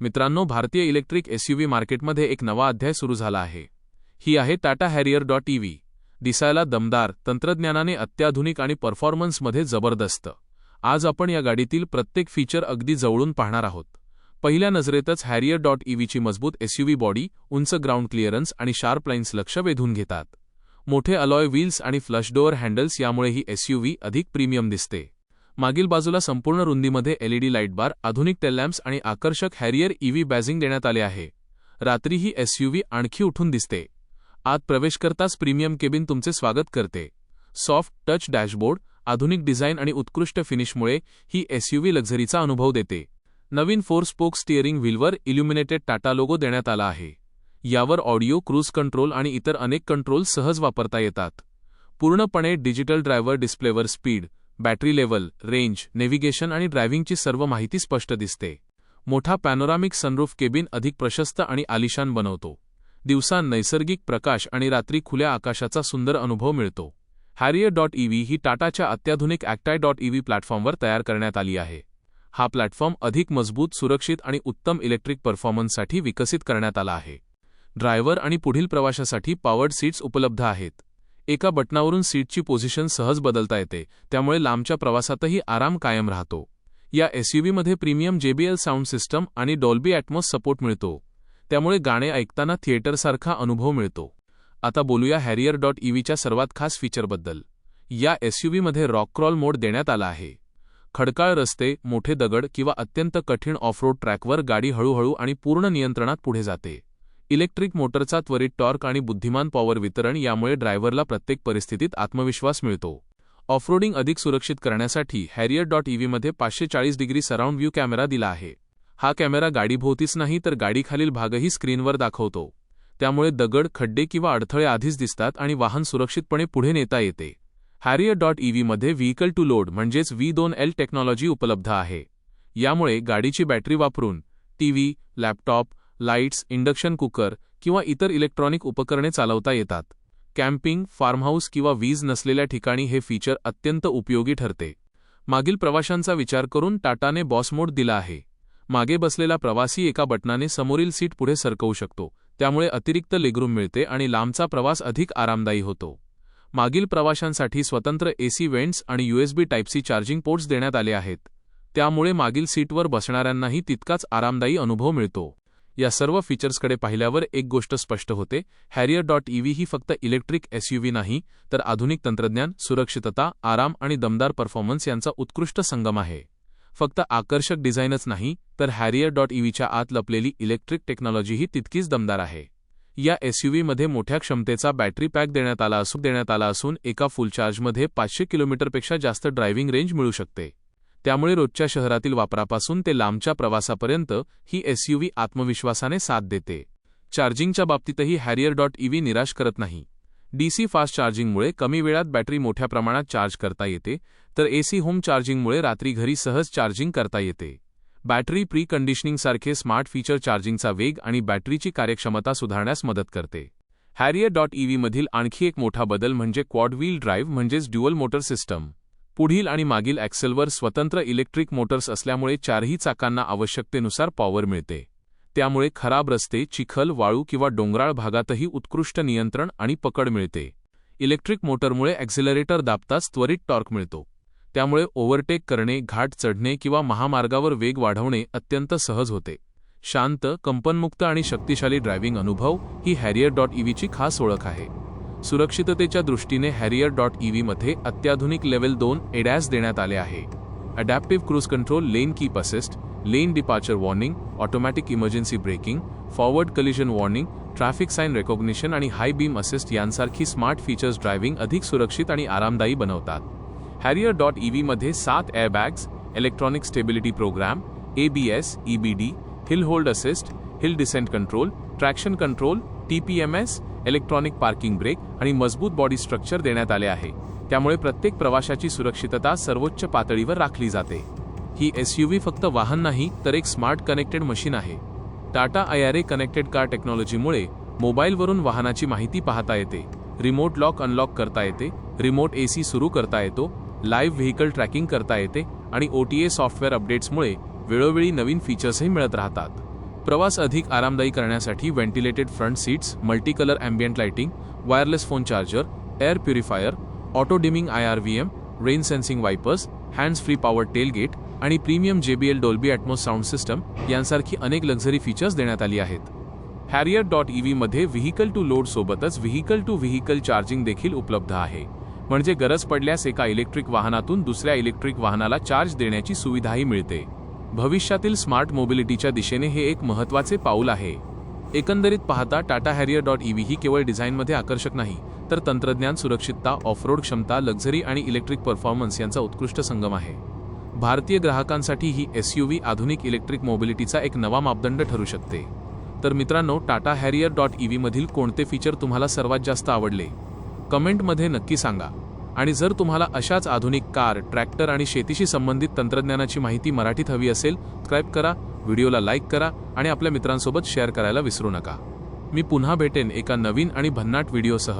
मित्रांनो, भारतीय electric SUV मार्केटमध्ये एक नवा अध्याय सुरू झाला आहे. ही आहे टाटा हॅरियर EV. दिसायला दमदार, तंत्रज्ञानाने अत्याधुनिक आणि परफॉर्मन्समध्ये जबरदस्त. आज आपण या गाडीतील प्रत्येक फीचर अगदी जवळून पाहणार आहोत. पहिल्या नजरेतच हॅरियर EVची मजबूत एसयूव्ही बॉडी, उंच ग्राउंड क्लिअरन्स आणि शार्प लाईन्स लक्ष वेधून घेतात. मोठे अलॉय व्हील्स आणि फ्लश डोअर हँडल्स यामुळे ही एसयूव्ही अधिक प्रीमियम दिसते. मागील बाजूला संपूर्ण रुंदीमध्ये एलईडी लाईट बार, आधुनिक टेललॅम्प्स आणि आकर्षक हॅरियर EV बॅजिंग देण्यात आले आहे. रात्री ही एसयूव्ही आणखी उठून दिसते. आत प्रवेश करताच प्रीमियम केबिन तुमचे स्वागत करते. सॉफ्ट टच डॅशबोर्ड, आधुनिक डिझाईन आणि उत्कृष्ट फिनिशमुळे ही एसयूव्ही लक्झरीचा अनुभव देते. नवीन 4 स्पोक स्टीअरिंग व्हीलवर इल्युमिनेटेड टाटा लोगो देण्यात आला आहे. यावर ऑडिओ, क्रूज कंट्रोल आणि इतर अनेक कंट्रोल सहज वापरता येतात. पूर्णपणे डिजिटल ड्रायव्हर डिस्प्लेवर speed, battery level, range, navigation आणि ड्रायव्हिंगची सर्व माहिती स्पष्ट दिसते. मोठा पॅनोरामिक सनरूफ केबिन अधिक प्रशस्त आणि आलिशान बनवतो. दिवसा नैसर्गिक प्रकाश आणि रात्री खुल्या आकाशाचा सुंदर अनुभव मिळतो. हॅरियर EV ही टाटाच्या अत्याधुनिक EV प्लॅटफॉर्मवर तयार करण्यात आली आहे. हा प्लॅटफॉर्म अधिक मजबूत, सुरक्षित आणि उत्तम इलेक्ट्रिक परफॉर्मन्ससाठी विकसित करण्यात आला आहे. ड्रायव्हर आणि पुढील प्रवाशासाठी पॉवर्ड सीट्स उपलब्ध आहेत. एका बटनावरून सीटची पोझिशन सहज बदलता येते, त्यामुळे लांबच्या प्रवासातही आराम कायम राहतो. या एसयूव्हीमध्ये प्रीमियम JBL साऊंड सिस्टम आणि डॉल्बी ॲटमॉस सपोर्ट मिळतो, त्यामुळे गाणे ऐकताना थिएटरसारखा अनुभव मिळतो. आता बोलूया हॅरियर EVच्या सर्वात खास फीचरबद्दल. या एसयूव्हीमध्ये रॉक क्रॉल मोड देण्यात आला आहे. खडकाळ रस्ते, मोठे दगड किंवा अत्यंत कठीण ऑफरोड ट्रॅकवर गाडी हळूहळू आणि पूर्ण नियंत्रणात पुढे जाते. इलेक्ट्रिक मोटरचा त्वरित टॉर्क आणि बुद्धिमान पॉवर वितरण यामुळे ड्रायव्हरला प्रत्येक परिस्थितीत आत्मविश्वास मिळतो. ऑफरोडिंग अधिक सुरक्षित करण्यासाठी हॅरियर EVमध्ये 540 डिग्री सराउंड व्ह्यू कॅमेरा दिला आहे. हा कॅमेरा गाडीभोवतीच नाही तर गाडीखालील भागही स्क्रीनवर दाखवतो, त्यामुळे दगड, खड्डे किंवा अडथळे आधीच दिसतात आणि वाहन सुरक्षितपणे पुढे नेता येते. हॅरियर EVमध्ये व्हीकल टू लोड म्हणजेच V2L टेक्नॉलॉजी उपलब्ध आहे. यामुळे गाडीची बॅटरी वापरून TV, laptop, lights, induction cooker किंवा इतर इलेक्ट्रॉनिक उपकरणे चालवता येतात. कॅम्पिंग, फार्महाऊस किंवा वीज नसलेल्या ठिकाणी हे फीचर अत्यंत उपयोगी ठरते. मागील प्रवाशांचा विचार करून टाटाने बॉस मोड दिला आहे. मागे बसलेला प्रवासी एका बटनाने समोरील सीट पुढे सरकवू शकतो, त्यामुळे अतिरिक्त लेगरूम मिळते आणि लांबचा प्रवास अधिक आरामदायी होतो. मागील प्रवाशांसाठी स्वतंत्र AC वेंट्स आणि USB Type-C चार्जिंग पोर्ट्स देण्यात आले आहेत, त्यामुळे मागील सीटवर बसणाऱ्यांनाही तितकाच आरामदायी अनुभव मिळतो. या सर्व फीचर्सकडे पाहिल्यावर एक गोष्ट स्पष्ट होते, हॅरियर EV ही फक्त इलेक्ट्रिक एसयूव्ही नाही, तर आधुनिक तंत्रज्ञान, सुरक्षितता, आराम आणि दमदार परफॉर्मन्स यांचा उत्कृष्ट संगम आहे. फक्त आकर्षक डिझाईनच नाही, तर हॅरियर EVच्या आत लपलेली इलेक्ट्रिक टेक्नॉलॉजीही तितकीच दमदार आहे. या एसयूव्हीमध्ये मोठ्या क्षमतेचा बॅटरी पॅक देण्यात आला असून एका फुल चार्जमध्ये 500 किलोमीटरपेक्षा जास्त ड्रायव्हिंग रेंज मिळू शकते. त्यामुळे रोजच्या शहरातील वापरापासून ते लांबच्या प्रवासापर्यंत ही एसयूव्ही आत्मविश्वासाने साथ देते. चार्जिंगच्या बाबतीतही हॅरियर EV निराश करत नाही. DC फास्ट चार्जिंगमुळे कमी वेळात बॅटरी मोठ्या प्रमाणात चार्ज करता येते, तर AC होम चार्जिंगमुळे रात्री घरी सहज चार्जिंग करता येते. बॅटरी प्री कंडिशनिंगसारखे स्मार्ट फीचर चार्जिंगचा वेग आणि बॅटरीची कार्यक्षमता सुधारण्यास मदत करते. हॅरियर EVमधील आणखी एक मोठा बदल म्हणजे क्वाड व्हील ड्राईव्ह म्हणजेच ड्युअल मोटर सिस्टम. पुढील आणि मागील ॲक्सेलवर स्वतंत्र इलेक्ट्रिक मोटर्स असल्यामुळे चारही चाकांना आवश्यकतेनुसार पॉवर मिळते. त्यामुळे खराब रस्ते, चिखल, वाळू किंवा डोंगराळ भागातही उत्कृष्ट नियंत्रण आणि पकड मिळते. इलेक्ट्रिक मोटरमुळे ॲक्सिलरेटर दाबताच त्वरित टॉर्क मिळतो, त्यामुळे ओव्हरटेक करणे, घाट चढणे किंवा महामार्गावर वेग वाढवणे अत्यंत सहज होते. शांत, कंपनमुक्त आणि शक्तिशाली ड्रायव्हिंग अनुभव ही हॅरियर EVची खास ओळख आहे. सुरक्षिततेच्या दृष्टीने हॅरियर EVमध्ये अत्याधुनिक लेव्हल 2 ADAS देण्यात आले आहे. Adaptive cruise control, lane keep assist, lane departure warning, automatic emergency braking, forward collision warning, traffic sign recognition आणि हाय बीम असिस्ट यांसारखी स्मार्ट फीचर्स ड्रायव्हिंग अधिक सुरक्षित आणि आरामदायी बनवतात. हॅरियर EVमध्ये 7 airbags, electronic stability programme, ABS, EBD, hill hold assist, hill descent control, traction control, TPMS, electronic parking brake आणि मजबूत बॉडी स्ट्रक्चर देण्यात आले आहे. त्यामुळे प्रत्येक प्रवाशाची सुरक्षितता सर्वोच्च पातळीवर राखली जाते. ही एसयूव्ही फक्त वाहन नाही, तर एक स्मार्ट कनेक्टेड मशीन आहे. टाटा IRA कनेक्टेड कार टेक्नॉलॉजीमुळे मोबाईलवरून वाहनाची माहिती पाहता येते, रिमोट लॉक अनलॉक करता येते, रिमोट AC सुरू करता येतो, लाईव्ह व्हेकल ट्रॅकिंग करता येते आणि OTA सॉफ्टवेअर अपडेट्समुळे वेळोवेळी नवीन फीचर्सही मिळत राहतात. प्रवास अधिक आरामदायी करण्यासाठी ventilated front seats, multi colour ambient lighting, wireless phone charger, air purifier, auto dimming IRVM, rain sensing wipers, hands free power tailgate आणि premium JBL Dolby Atmos sound system यांसारखी अनेक लक्झरी फीचर्स देण्यात आली आहेत. Harrier.ev मध्ये vehicle to load सोबतच vehicle to vehicle charging देखील उपलब्ध आहे. म्हणजे गरज पडल्यास एका इलेक्ट्रिक वाहनातून दुसऱ्या इलेक्ट्रिक वाहनाला चार्ज देण्याची सुविधाही मिळते. भविष्यातील स्मार्ट मोबिलिटीच्या दिशेने हे एक महत्त्वाचे पाऊल आहे. एकंदरीत पाहता टाटा Harrier.ev ही केवळ डिझाईनमध्ये आकर्षक नाही, तर तंत्रज्ञान, सुरक्षितता, ऑफरोड क्षमता, लक्झरी आणि इलेक्ट्रिक परफॉर्मन्स यांचा उत्कृष्ट संगम आहे. भारतीय ग्राहकांसाठी ही SUV आधुनिक इलेक्ट्रिक मोबिलिटीचा एक नवा मापदंड ठरू शकते. तर मित्रांनो, टाटा Harrier.ev मधील कोणते फीचर तुम्हाला सर्वात जास्त आवडले? कमेंटमध्ये नक्की सांगा. आणि जर तुम्हाला अशाच आधुनिक कार, ट्रॅक्टर आणि शेतीशी संबंधित तंत्रज्ञानाची माहिती मराठीत हवी असेल, सबस्क्राईब करा, व्हिडिओला लाईक करा आणि आपल्या मित्रांसोबत शेअर करायला विसरू नका. मी पुन्हा भेटेन एका नवीन आणि भन्नाट व्हिडिओसह.